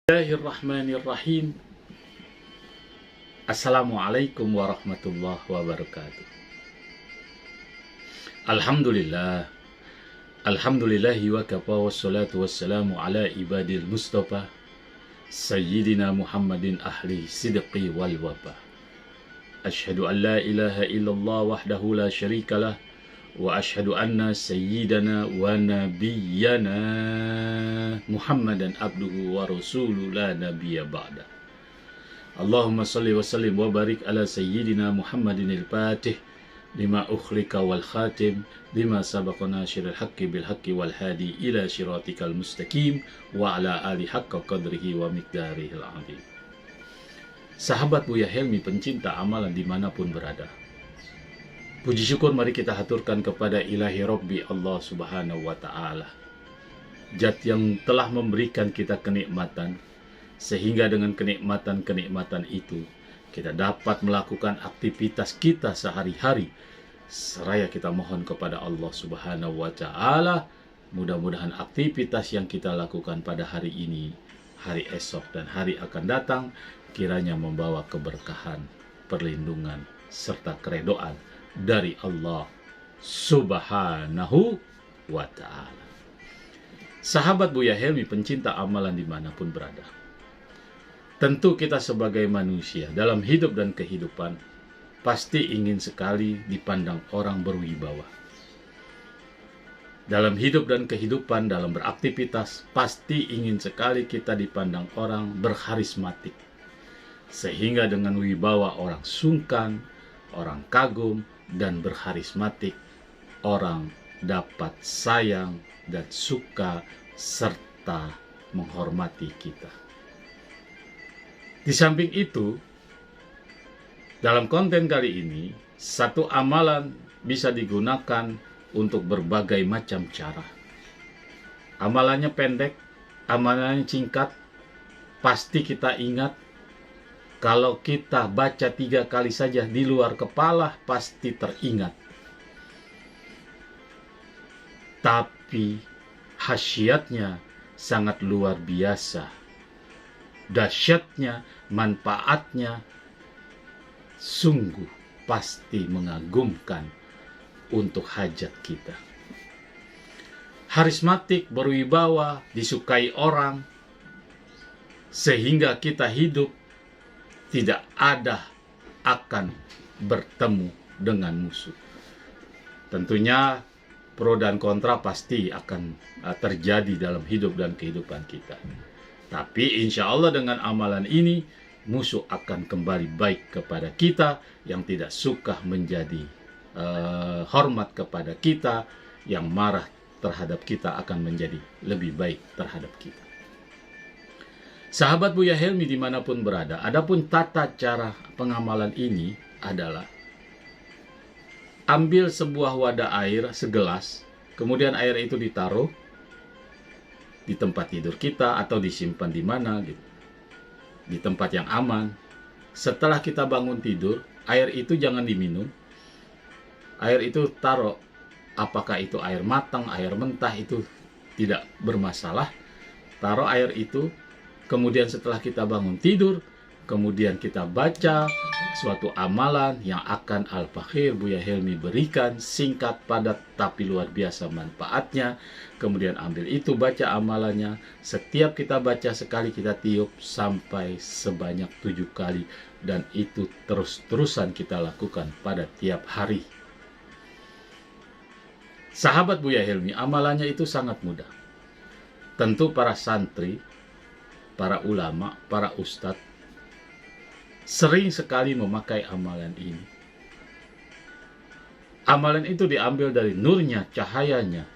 Bismillahirrahmanirrahim. Assalamualaikum warahmatullahi wabarakatuh. Alhamdulillah. Alhamdulillahi wa kafa wassalatu wassalamu ala ibadil mustafa Sayyidina Muhammadin ahli sidqi wal wafa. Ashhadu an la ilaha illallah wahdahu la syarikalah wa ashhadu anna sayyidana wa nabiyyana Muhammadan abduhu wa rasuluhu la nabiyya ba'da. Allahumma salli wa sallim wa barik ala sayyidina Muhammadin al-Fatih lima ukhlika wal khatim lima sabaqa nasiril haqqi bil haqqi wal hadi ila siratikal mustaqim wa ala ali haqqa qadrihi wa miqdarihil azim. Sahabat Buya Helmi pencinta amalan dimanapun berada, puji syukur mari kita haturkan kepada ilahi Rabbi Allah subhanahu wa ta'ala, Zat yang telah memberikan kita kenikmatan, sehingga dengan kenikmatan-kenikmatan itu kita dapat melakukan aktivitas kita sehari-hari. Seraya kita mohon kepada Allah subhanahu wa ta'ala, mudah-mudahan aktivitas yang kita lakukan pada hari ini, hari esok, dan hari akan datang kiranya membawa keberkahan, perlindungan, serta keredoan dari Allah subhanahu wa ta'ala. Sahabat Buya Helmi pencinta amalan dimanapun berada, tentu kita sebagai manusia dalam hidup dan kehidupan pasti ingin sekali dipandang orang berwibawa. Dalam hidup dan kehidupan, dalam beraktivitas, pasti ingin sekali kita dipandang orang berkarismatik, sehingga dengan wibawa orang sungkan, orang kagum, dan berkarismatik, orang dapat sayang dan suka serta menghormati kita. Di samping itu, dalam konten kali ini, satu amalan bisa digunakan untuk berbagai macam cara. Amalannya pendek, amalannya singkat, pasti kita ingat. Kalau kita baca 3 kali saja di luar kepala, pasti teringat. Tapi khasiatnya sangat luar biasa. Dahsyatnya, manfaatnya sungguh pasti mengagumkan untuk hajat kita. Karismatik, berwibawa, disukai orang, sehingga kita hidup tidak ada akan bertemu dengan musuh. Tentunya pro dan kontra pasti akan terjadi dalam hidup dan kehidupan kita. Tapi insya Allah dengan amalan ini, musuh akan kembali baik kepada kita. Yang tidak suka menjadi hormat kepada kita, yang marah terhadap kita akan menjadi lebih baik terhadap kita. Sahabat Buya Helmi dimanapun berada, adapun tata cara pengamalan ini adalah ambil sebuah wadah air segelas, kemudian air itu ditaruh di tempat tidur kita atau disimpan di mana gitu, di tempat yang aman. Setelah kita bangun tidur, air itu jangan diminum. Air itu taruh, apakah itu air matang, air mentah, itu tidak bermasalah. Taruh air itu. Kemudian setelah kita bangun tidur, kemudian kita baca suatu amalan yang akan Al-Fakhir Buya Helmi berikan, singkat, padat, tapi luar biasa manfaatnya. Kemudian ambil itu, baca amalannya. Setiap kita baca sekali, kita tiup sampai sebanyak 7 kali. Dan itu terus-terusan kita lakukan pada tiap hari. Sahabat Buya Helmi, amalannya itu sangat mudah. Tentu para santri, para ulama, para ustadz sering sekali memakai amalan ini. Amalan itu diambil dari nurnya, cahayanya,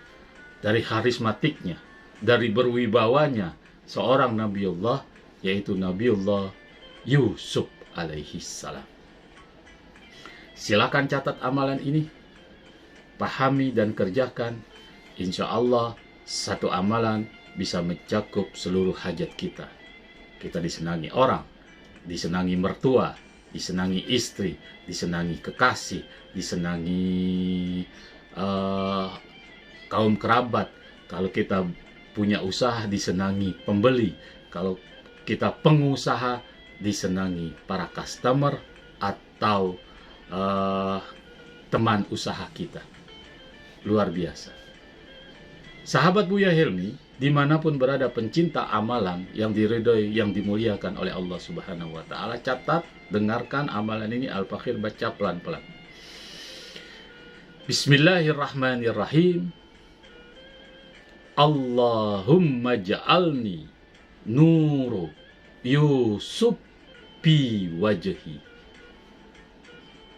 dari karismatiknya, dari berwibawanya seorang Nabiullah, yaitu Nabiullah Yusuf alaihi salam. Silakan catat amalan ini, pahami dan kerjakan. Insya Allah satu amalan bisa mencakup seluruh hajat kita. Kita disenangi orang, disenangi mertua, disenangi istri, disenangi kekasih, disenangi kaum kerabat. Kalau kita punya usaha, disenangi pembeli. Kalau kita pengusaha disenangi para customer atau teman usaha kita. Luar biasa. Sahabat Buya Helmi, dimanapun berada pencinta amalan yang diridhoi, yang dimuliakan oleh Allah Subhanahu wa Ta'ala, catat, dengarkan amalan ini. Al-Fakhir baca pelan-pelan. Bismillahirrahmanirrahim. Allahumma ja'alni nuru Yusuf fi wajhi.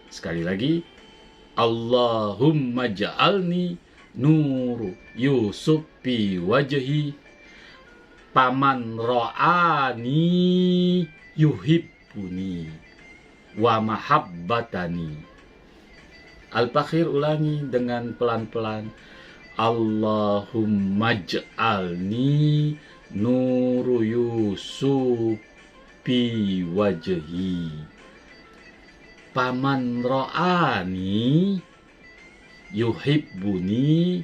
Sekali lagi, Allahumma ja'alni nuru Yusuf fi wajhi, paman ro'ani yuhibbuni wa mahabbatani. Al-Fakhir ulangi dengan pelan-pelan. Allahumma ja'alni nuru Yusuf fi wajhi, paman ro'ani yuhibbuni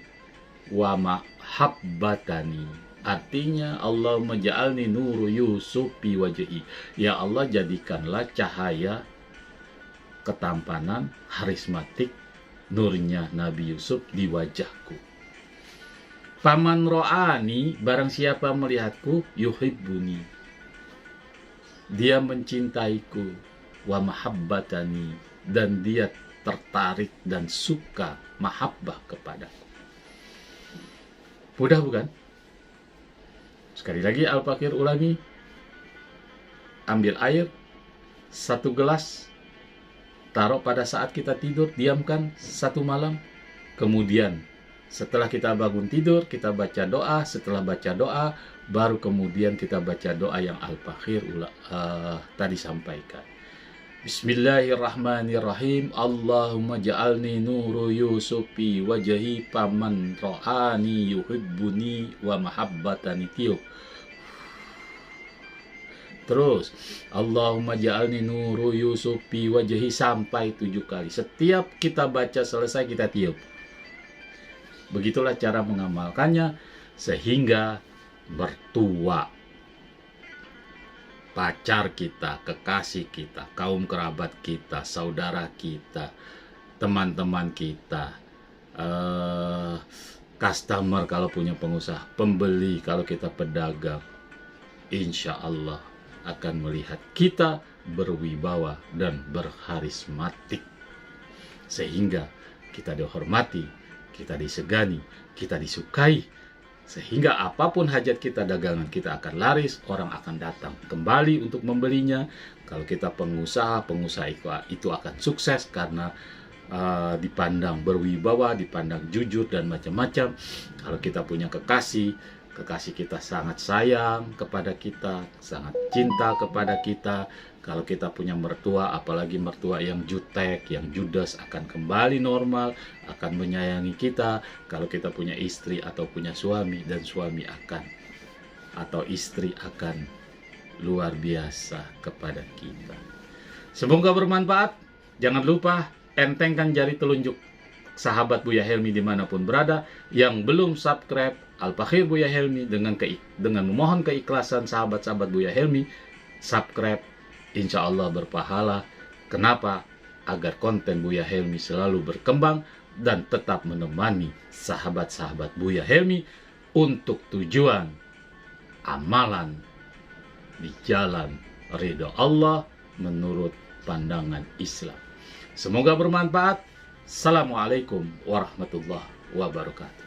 wa mahabbatani. Artinya, Allahumma ja'alni nuru Yusuf fi wajhi. Ya Allah, jadikanlah cahaya ketampanan, harismatik, nurnya Nabi Yusuf di wajahku. Paman ro'ani, barang siapa melihatku, yuhibbuni, dia mencintaiku, wa mahabbatani, dan dia tertarik dan suka mahabbah kepadaku. Mudah bukan? Sekali lagi Al-Fakhir ulangi. Ambil air 1 gelas, taruh pada saat kita tidur, diamkan 1 malam. Kemudian setelah kita bangun tidur, kita baca doa. Setelah baca doa, baru kemudian kita baca doa yang Al-Fakhir tadi sampaikan. Bismillahirrahmanirrahim. Allahumma ja'alni nuru Yusuf fi wajhi, paman ro'ani yuhibbuni wa mahabbatani. Tiup. Terus, Allahumma ja'alni nuru Yusuf fi wajhi sampai 7 kali. Setiap kita baca selesai, kita tiup. Begitulah cara mengamalkannya sehingga mertua, pacar kita, kekasih kita, kaum kerabat kita, saudara kita, teman-teman kita, customer kalau punya pengusaha, pembeli kalau kita pedagang, insya Allah akan melihat kita berwibawa dan berharismatik, sehingga kita dihormati, kita disegani, kita disukai, sehingga apapun hajat kita, dagangan kita akan laris, orang akan datang kembali untuk membelinya. Kalau kita pengusaha itu akan sukses karena dipandang berwibawa, dipandang jujur dan macam-macam. Kalau kita punya kekasih kita sangat sayang kepada kita, sangat cinta kepada kita. Kalau kita punya mertua, apalagi mertua yang jutek, yang judes, akan kembali normal, akan menyayangi kita. Kalau kita punya istri atau punya suami, dan suami akan, atau istri akan luar biasa kepada kita. Semoga bermanfaat. Jangan lupa entengkan jari telunjuk sahabat Buya Helmi dimanapun berada. Yang belum subscribe Al-Fakhir Buya Helmi, dengan memohon keikhlasan sahabat-sahabat Buya Helmi, subscribe. Insya Allah berpahala. Kenapa? Agar konten Buya Helmi selalu berkembang dan tetap menemani sahabat-sahabat Buya Helmi untuk tujuan amalan di jalan ridho Allah menurut pandangan Islam. Semoga bermanfaat. Assalamualaikum warahmatullahi wabarakatuh.